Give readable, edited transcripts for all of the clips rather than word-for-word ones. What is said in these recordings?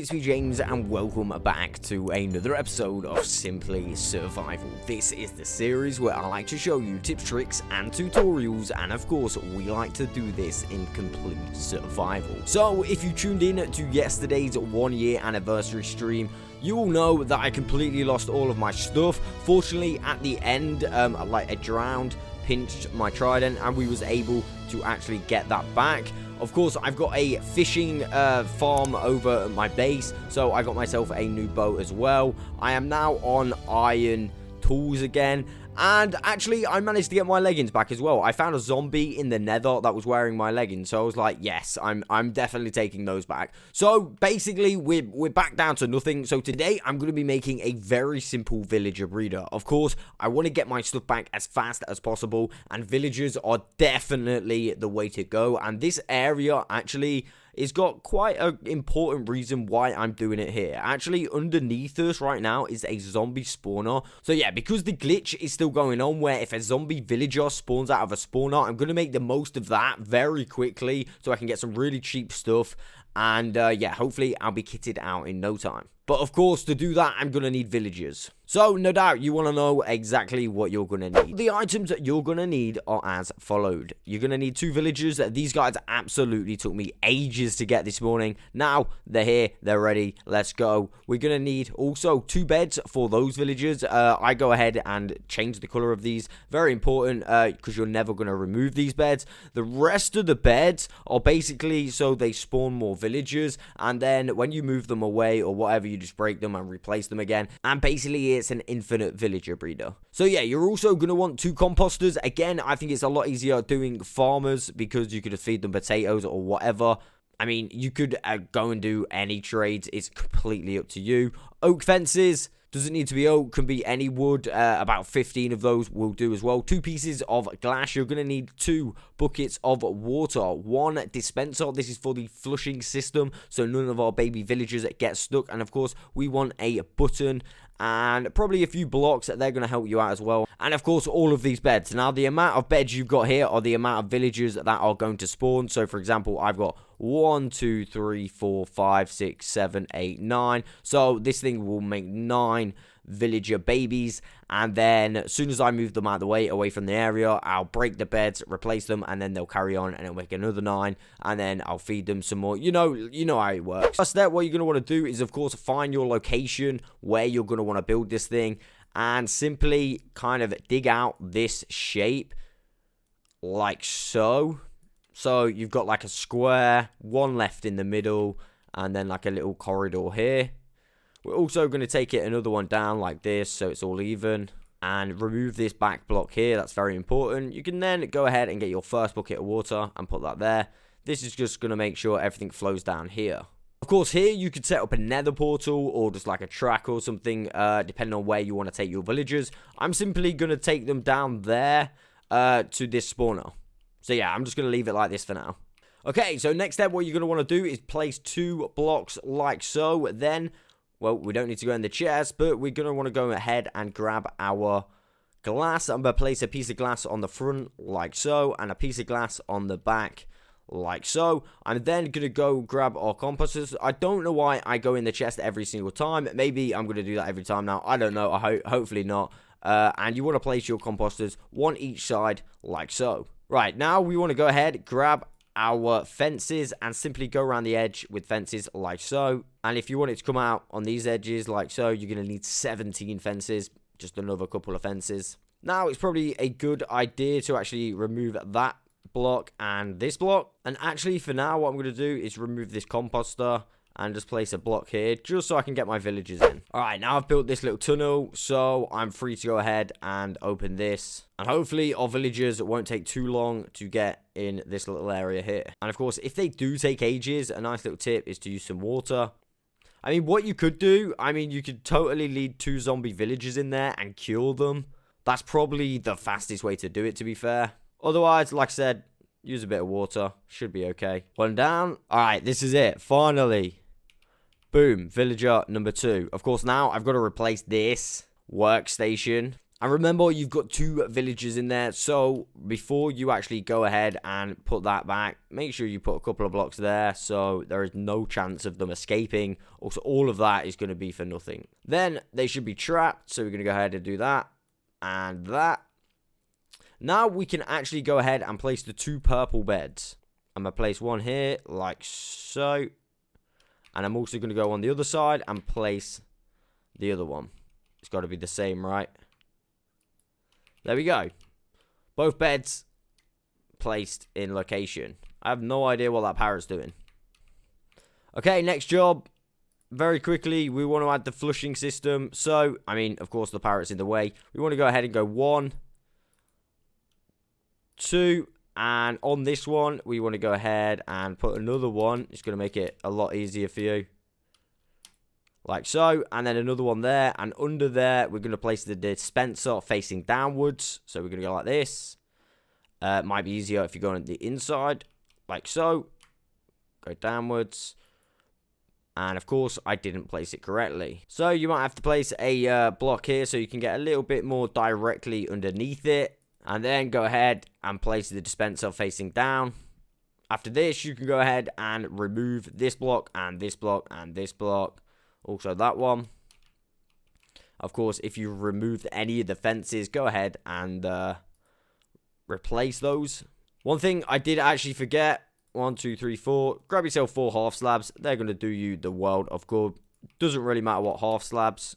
It's me, James, and welcome back to another episode of Simply Survival. This is the series where I like to show you tips, tricks, and tutorials, and of course, we like to do this in complete survival. So, if you tuned in to yesterday's 1-year anniversary stream, you will know that I completely lost all of my stuff. Fortunately, at the end, I drowned, pinched my trident, and we was able to actually get that back. Of course, I've got a fishing farm over at my base, so I got myself a new boat as well. I am now on iron tools again, and actually, I managed to get my leggings back as well. I found a zombie in the nether that was wearing my leggings, so I was like, yes, I'm definitely taking those back. So, basically, we're back down to nothing. So, today, I'm going to be making a very simple villager breeder. Of course, I want to get my stuff back as fast as possible, and villagers are definitely the way to go. And this area, actually, it's got quite an important reason why I'm doing it here. Actually, underneath us right now is a zombie spawner. So yeah, because the glitch is still going on where if a zombie villager spawns out of a spawner, I'm going to make the most of that very quickly so I can get some really cheap stuff. And yeah, hopefully I'll be kitted out in no time. But of course, to do that, I'm going to need villagers. So, no doubt, you want to know exactly what you're going to need. The items that you're going to need are as followed. You're going to need 2 villagers. These guys absolutely took me ages to get this morning. Now, they're here. They're ready. Let's go. We're going to need also 2 beds for those villagers. I go ahead and change the color of these. Very important because you're never going to remove these beds. The rest of the beds are basically so they spawn more villagers. And then when you move them away or whatever, you just break them and replace them again. And basically, it's an infinite villager breeder. So yeah, you're also going to want 2 composters. Again, I think it's a lot easier doing farmers because you could feed them potatoes or whatever. I mean, you could go and do any trades. It's completely up to you. Oak fences. Doesn't need to be oak, can be any wood. About 15 of those will do as well. 2 pieces of glass. You're going to need 2 buckets of water. 1 dispenser. This is for the flushing system, so none of our baby villagers get stuck. And of course, we want a button and probably a few blocks that they're going to help you out as well. And of course, all of these beds. Now, the amount of beds you've got here are the amount of villagers that are going to spawn. So, for example, I've got 1, 2, 3, 4, 5, 6, 7, 8, 9. So this thing will make 9 villager babies. And then as soon as I move them out of the way, away from the area, I'll break the beds, replace them, and then they'll carry on and it'll make another 9. And then I'll feed them some more. You know how it works. First step, what you're going to want to do is, of course, find your location where you're going to want to build this thing. And simply kind of dig out this shape like so. So you've got like a square, 1 left in the middle, and then like a little corridor here. We're also going to take it another one down like this so it's all even. And remove this back block here. That's very important. You can then go ahead and get your first bucket of water and put that there. This is just going to make sure everything flows down here. Of course, here you could set up a nether portal or just like a track or something, depending on where you want to take your villagers. I'm simply going to take them down there to this spawner. So yeah, I'm just going to leave it like this for now. Okay, so next step, what you're going to want to do is place 2 blocks like so. Then, well, we don't need to go in the chest, but we're going to want to go ahead and grab our glass. I'm going to place a piece of glass on the front like so, and a piece of glass on the back like so. I'm then going to go grab our composters. I don't know why I go in the chest every single time. Maybe I'm going to do that every time now. I don't know. Hopefully not. And you want to place your composters 1 each side like so. Right, now we want to go ahead, grab our fences and simply go around the edge with fences like so. And if you want it to come out on these edges like so, you're going to need 17 fences, just another couple of fences. Now, it's probably a good idea to actually remove that block and this block. And actually, for now, what I'm going to do is remove this composter and just place a block here just so I can get my villagers in. Alright, now I've built this little tunnel, so I'm free to go ahead and open this. And hopefully our villagers won't take too long to get in this little area here. And of course, if they do take ages, a nice little tip is to use some water. I mean, what you could do, you could totally lead 2 zombie villagers in there and kill them. That's probably the fastest way to do it, to be fair. Otherwise, like I said, use a bit of water. Should be okay. 1 down. Alright, this is it. Finally. Boom. Villager number 2. Of course, now I've got to replace this workstation. And remember, you've got 2 villagers in there, so before you actually go ahead and put that back, make sure you put a couple of blocks there, so there is no chance of them escaping. Also, all of that is going to be for nothing. Then, they should be trapped, so we're going to go ahead and do that, and that. Now, we can actually go ahead and place the 2 purple beds. I'm going to place one here, like so. And I'm also going to go on the other side and place the other one. It's got to be the same, right? There we go. Both beds placed in location. I have no idea what that parrot's doing. Okay, next job. Very quickly, we want to add the flushing system. So, I mean, of course, the parrot's in the way. We want to go ahead and go 1, 2, and on this one, we want to go ahead and put another one. It's going to make it a lot easier for you. Like so, and then another one there, and under there, we're going to place the dispenser facing downwards. So we're going to go like this. Might be easier if you go on the inside, like so. Go downwards. And of course, I didn't place it correctly. So you might have to place a block here so you can get a little bit more directly underneath it. And then go ahead and place the dispenser facing down. After this, you can go ahead and remove this block, and this block, and this block. Also that one. Of course, if you removed any of the fences, go ahead and replace those. One thing I did actually forget. 1, 2, 3, 4. Grab yourself 4 half slabs. They're going to do you the world of good. Doesn't really matter what half slabs.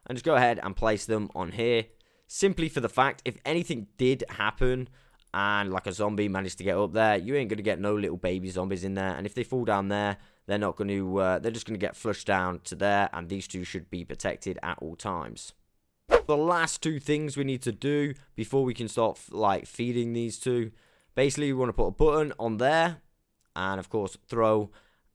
And just go ahead and place them on here. Simply for the fact, if anything did happen and like a zombie managed to get up there, you ain't going to get no little baby zombies in there. And if they fall down there, they're not going to, they're just going to get flushed down to there. And these 2 should be protected at all times. The last 2 things we need to do before we can start like feeding these 2. Basically, we want to put a button on there. And of course, throw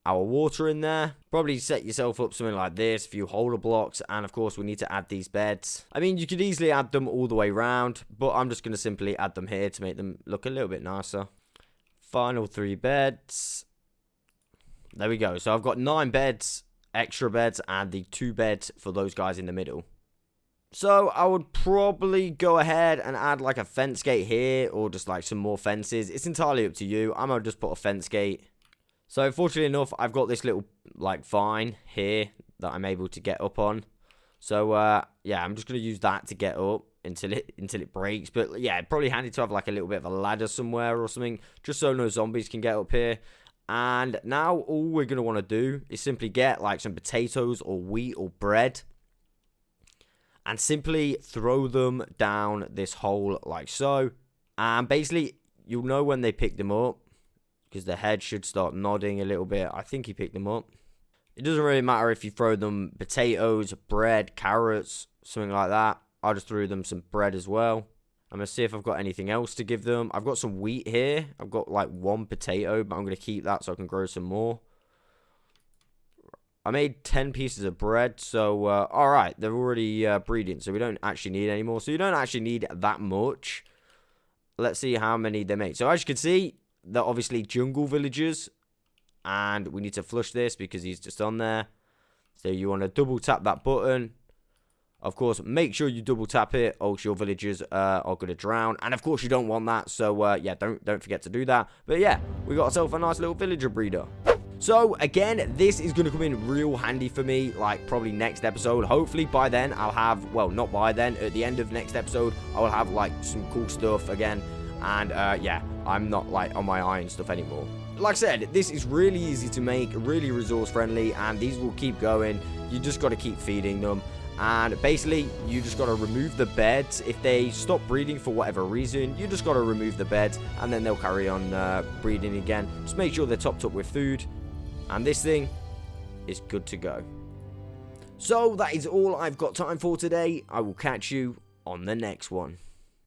our water in there. Probably set yourself up something like this, a few holder blocks, and of course we need to add these beds. I mean, you could easily add them all the way around, but I'm just going to simply add them here to make them look a little bit nicer. Final 3 beds. There we go. So I've got 9 beds, extra beds, and the 2 beds for those guys in the middle. So I would probably go ahead and add like a fence gate here, or just like some more fences. It's entirely up to you. I'm going to just put a fence gate. So, fortunately enough, I've got this little, like, vine here that I'm able to get up on. So, yeah, I'm just going to use that to get up until it breaks. But, yeah, probably handy to have, like, a little bit of a ladder somewhere or something, just so no zombies can get up here. And now all we're going to want to do is simply get, like, some potatoes or wheat or bread. And simply throw them down this hole like so. And basically, you'll know when they pick them up, because the head should start nodding a little bit. I think he picked them up. It doesn't really matter if you throw them potatoes, bread, carrots, something like that. I just threw them some bread as well. I'm going to see if I've got anything else to give them. I've got some wheat here. I've got like 1 potato, but I'm going to keep that so I can grow some more. I made 10 pieces of bread, so alright, they're already breeding, so we don't actually need any more. So you don't actually need that much. Let's see how many they made. So as you can see, they're obviously jungle villagers, and we need to flush this because he's just on there. So you want to double tap that button. Of course, make sure you double tap it, or else your villagers are going to drown. And of course, you don't want that, so yeah, don't forget to do that. But yeah, we got ourselves a nice little villager breeder. So again, this is going to come in real handy for me, like probably next episode. Hopefully by then I'll have, well, not by then, at the end of next episode, I will have like some cool stuff again. And yeah, I'm not like on my iron stuff anymore. Like I said, this is really easy to make, really resource friendly, and these will keep going. You just got to keep feeding them. And basically, you just got to remove the beds. If they stop breeding for whatever reason, you just got to remove the beds, and then they'll carry on breeding again. Just make sure they're topped up with food. And this thing is good to go. So that is all I've got time for today. I will catch you on the next one.